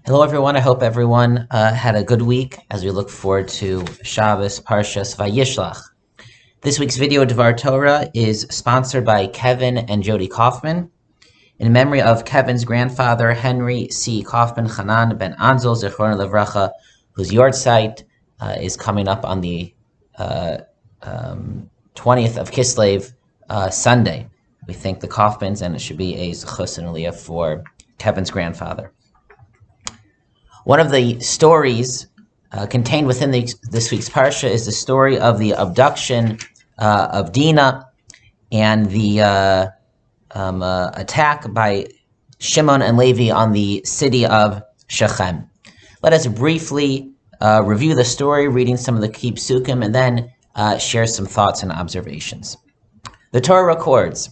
Hello, everyone. I hope everyone had a good week as we look forward to Shabbos Parshat VaYishlach. This week's video, Dvar Torah, is sponsored by Kevin and Jody Kaufman in memory of Kevin's grandfather, Henry C. Kaufman Hanan ben Anzel, Zichron Levracha, whose yahrzeit is coming up on the 20th of Kislev, Sunday. We thank the Kaufmans, and it should be a zechus and aliyah for Kevin's grandfather. One of the stories contained within this week's Parsha is the story of the abduction of Dinah and the attack by Shimon and Levi on the city of Shechem. Let us briefly review the story, reading some of the key psukim, and then share some thoughts and observations. The Torah records,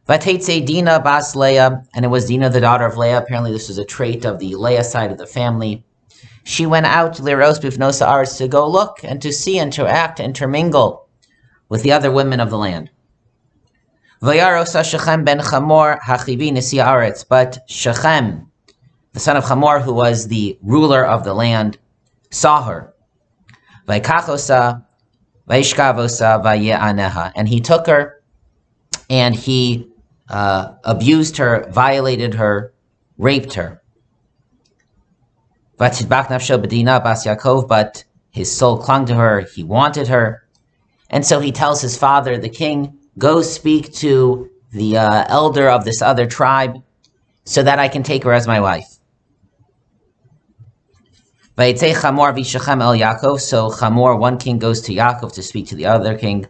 Vatetze Dinah bas Leah, and it was Dinah, the daughter of Leah. Apparently this was a trait of the Leah side of the family. She went out liros bifnos haaretz, to go look and to see and to act and intermingle with the other women of the land. Vayaros Shechem ben Chamor hachivi nisi haaretz, but Shechem, the son of Chamor, who was the ruler of the land, saw her. Vaikachosa, vaishkavosa, vaye'aneha, and he took her and he abused her, violated her, raped her. But his soul clung to her, he wanted her. And so he tells his father, the king, go speak to the elder of this other tribe so that I can take her as my wife. So Chamor, one king, goes to Yaakov to speak to the other king.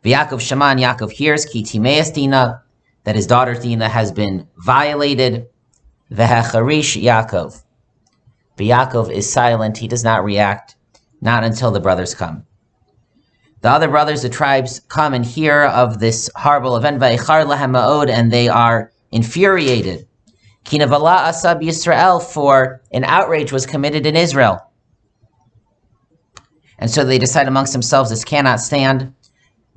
V'Yaakov Shaman, Yaakov hears, Ki timeas Dinah, that his daughter Dinah has been violated. V'hacharish Yaakov. But Yaakov is silent, he does not react, not until the brothers come. The other brothers, the tribes, come and hear of this horrible event, V'echar lahem ma'od, and they are infuriated. Ki nevala asab Yisrael, for an outrage was committed in Israel. And so they decide amongst themselves, this cannot stand.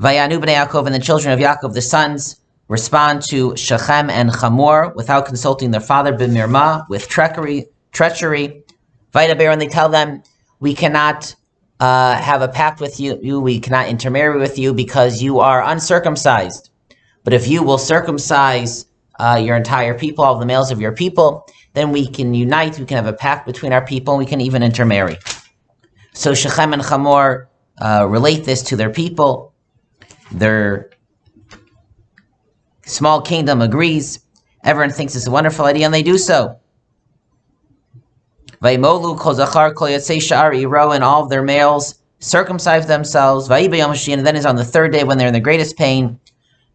Vayanu b'nei Yaakov, and the children of Yaakov, the sons, respond to Shechem and Chamor without consulting their father, b'mirma, with treachery. Vaydaber, and they tell them, we cannot have a pact with you, we cannot intermarry with you because you are uncircumcised. But if you will circumcise your entire people, all the males of your people, then we can unite, we can have a pact between our people, and we can even intermarry. So Shechem and Chamor relate this to their people. Their small kingdom agrees. Everyone thinks it's a wonderful idea, and they do so. Vaymolu kol zachar kol yatzei sha'ar iro, and all of their males circumcise themselves. Vayiba yom hashin, and then is on the third day when they're in the greatest pain.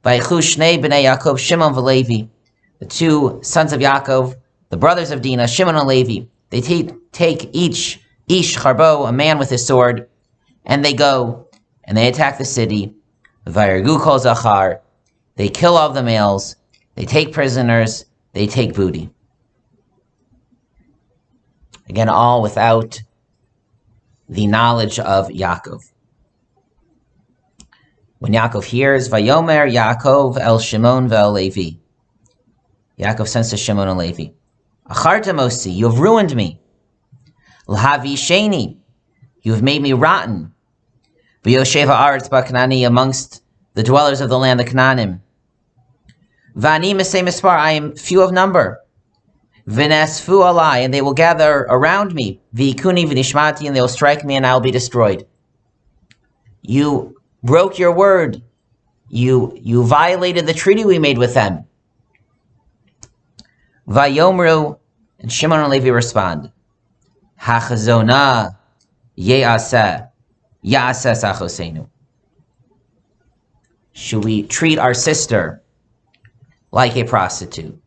Vayichu shnei b'nei Yaakov, Shimon v'Levi, the two sons of Yaakov, the brothers of Dinah, Shimon and Levi. They take each ish charbo, a man with his sword, and they go and they attack the city. Vayargu kol zachar, they kill all the males, they take prisoners, they take booty. Again, all without the knowledge of Yaakov. When Yaakov hears, Vayomer Yaakov el Shimon ve'el Levi, Yaakov sends to Shimon and Levi, Acharta mosi, you have ruined me. L'havi sheni, you have made me rotten. V'yoshev ha'aretz ba'kanani, amongst the dwellers of the land, the Canaanim. V'ani mesei mispar, I am few of number. V'nesfu alai, and they will gather around me. V'ikuni v'nishmati, and they will strike me, and I will be destroyed. You broke your word. You violated the treaty we made with them. Vayomru, and Shimon and Levi respond, Hachazona ye'aseh. Should we treat our sister like a prostitute?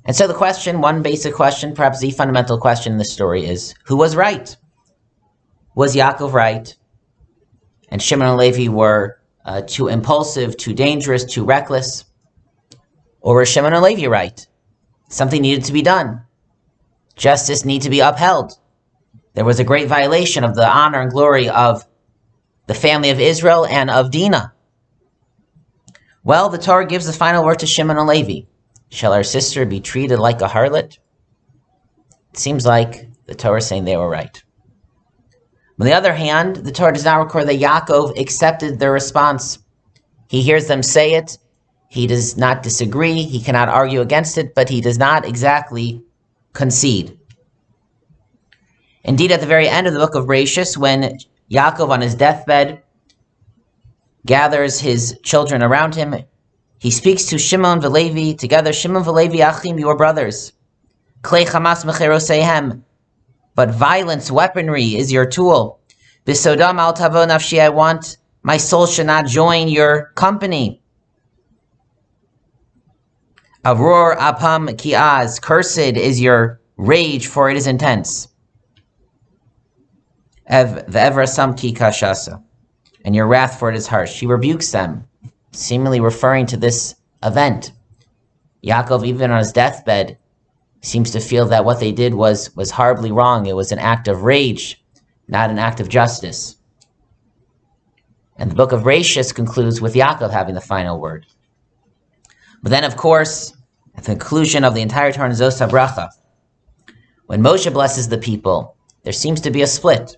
And so the question, one basic question, perhaps the fundamental question in the story is, who was right? Was Yaakov right? And Shimon and Levi were too impulsive, too dangerous, too reckless? Or were Shimon and Levi right? Something needed to be done. Justice needed to be upheld. there was a great violation of the honor and glory of the family of Israel and of Dinah. Well, the Torah gives the final word to Shimon and Levi. Shall our sister be treated like a harlot? It seems like the Torah is saying they were right. On the other hand, the Torah does not record that Yaakov accepted their response. He hears them say it. He does not disagree. He cannot argue against it, but he does not exactly concede. Indeed, at the very end of the book of Bereshis, when Yaakov on his deathbed gathers his children around him, he speaks to Shimon v'Levi together. Shimon v'Levi achim, your brothers. Klei chamas mecheroseihem. But violence, weaponry is your tool. B'sodam al tavo nafshi, I want my soul should not join your company. Avror apam ki'az, cursed is your rage, for it is intense. Ve'evrasam ki kashasa, and your wrath, for it is harsh. He rebukes them, seemingly referring to this event. Yaakov, even on his deathbed, seems to feel that what they did was horribly wrong. It was an act of rage, not an act of justice. And the book of Bereshis concludes with Yaakov having the final word. But then, of course, at the conclusion of the entire Torah, Zos HaBracha, when Moshe blesses the people, there seems to be a split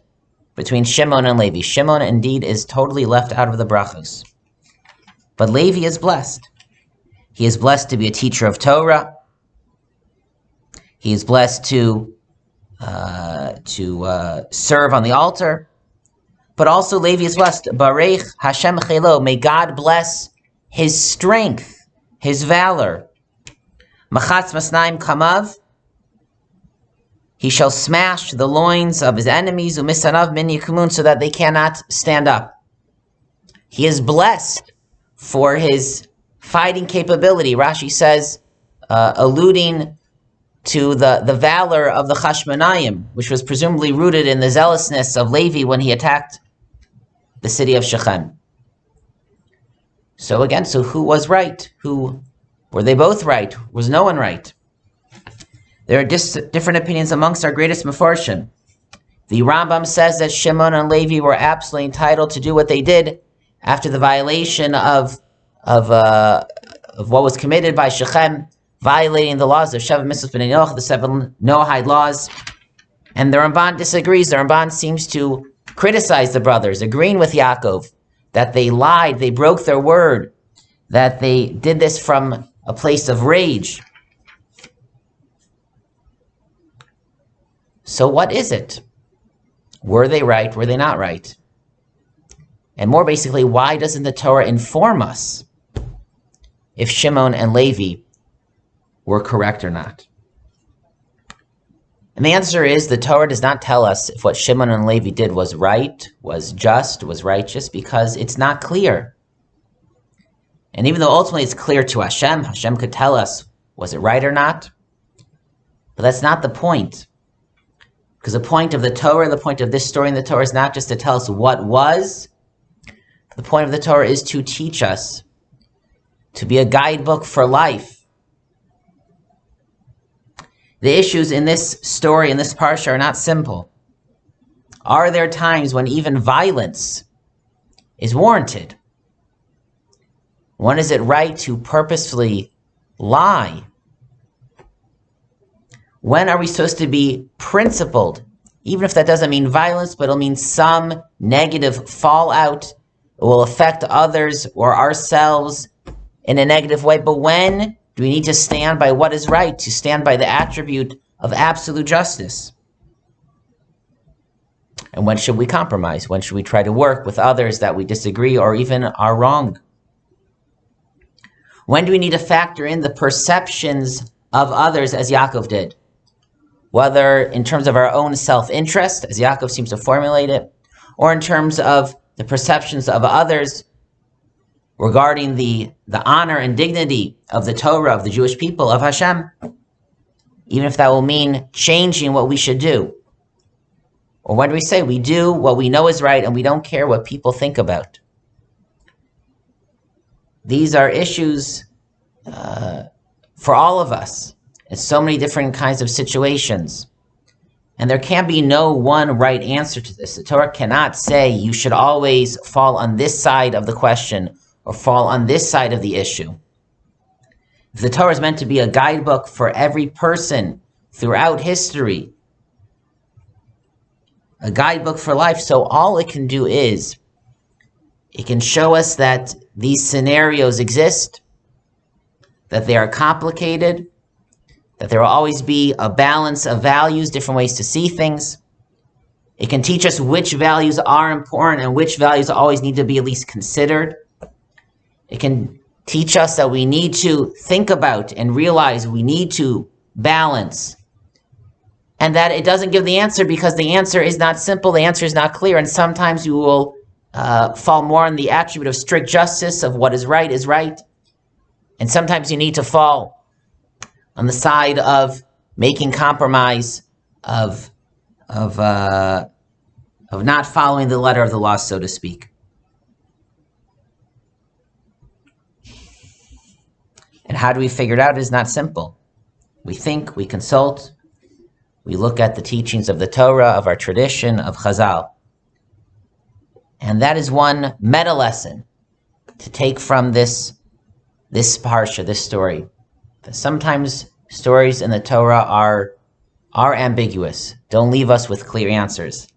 between Shimon and Levi. Shimon, indeed, is totally left out of the brachos. But Levi is blessed. He is blessed to be a teacher of Torah. He is blessed to serve on the altar. But also Levi is blessed. Barech Hashem Chelo. May God bless his strength, his valor. Machatz Masnaim Kamav. He shall smash the loins of his enemies, umisanav min yikumun, so that they cannot stand up. He is blessed for his fighting capability. Rashi says, alluding to the valor of the Chashmonayim, which was presumably rooted in the zealousness of Levi when he attacked the city of Shechem. So again, who was right? Were they both right? Was no one right? There are different opinions amongst our greatest Mefarshim. The Rambam says that Shimon and Levi were absolutely entitled to do what they did after the violation of what was committed by Shechem, violating the laws of Sheva Mitzvot B'nai Noach, the 7 Noahide laws. And the Ramban disagrees. The Ramban seems to criticize the brothers, agreeing with Yaakov that they lied, they broke their word, that they did this from a place of rage. So what is it? Were they right? Were they not right? And more basically, why doesn't the Torah inform us if Shimon and Levi were correct or not? And the answer is the Torah does not tell us if what Shimon and Levi did was right, was just, was righteous, because it's not clear. And even though ultimately it's clear to Hashem, Hashem could tell us, was it right or not? But that's not the point. Because the point of the Torah, the point of this story in the Torah is not just to tell us what was. The point of the Torah is to teach us, to be a guidebook for life. The issues in this story, in this parsha, are not simple. Are there times when even violence is warranted? When is it right to purposefully lie? When are we supposed to be principled? Even if that doesn't mean violence, but it'll mean some negative fallout. It will affect others or ourselves in a negative way. But when do we need to stand by what is right, to stand by the attribute of absolute justice? And when should we compromise? When should we try to work with others that we disagree or even are wrong? When do we need to factor in the perceptions of others as Yaakov did? Whether in terms of our own self-interest, as Yaakov seems to formulate it, or in terms of the perceptions of others regarding the honor and dignity of the Torah, of the Jewish people, of Hashem, even if that will mean changing what we should do. Or when do we say we do what we know is right and we don't care what people think about? These are issues for all of us in so many different kinds of situations. And there can be no one right answer to this. The Torah cannot say you should always fall on this side of the question or fall on this side of the issue. If the Torah is meant to be a guidebook for every person throughout history, a guidebook for life, so all it can do is it can show us that these scenarios exist, that they are complicated, that there will always be a balance of values, different ways to see things. It can teach us which values are important and which values always need to be at least considered. It can teach us that we need to think about and realize we need to balance. And that it doesn't give the answer because the answer is not simple, the answer is not clear, and sometimes you will fall more on the attribute of strict justice, of what is right, and sometimes you need to fall on the side of making compromise, of not following the letter of the law, so to speak. And how do we figure it out? It is not simple. We think, we consult, we look at the teachings of the Torah, of our tradition, of Chazal. And that is one meta lesson to take from this parsha, this story. That sometimes stories in the Torah are ambiguous, don't leave us with clear answers.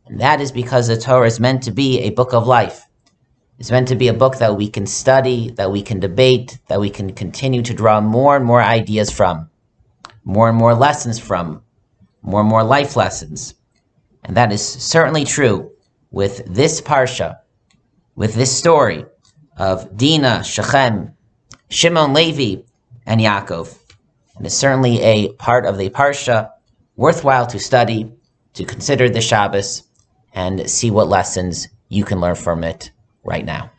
And that is because the Torah is meant to be a book of life. It's meant to be a book that we can study, that we can debate, that we can continue to draw more and more ideas from, more and more lessons from, more and more life lessons. And that is certainly true with this parsha, with this story of Dinah, Shechem, Shimon, Levi, and Yaakov. And it's certainly a part of the parsha worthwhile to study, to consider the Shabbos, and see what lessons you can learn from it right now.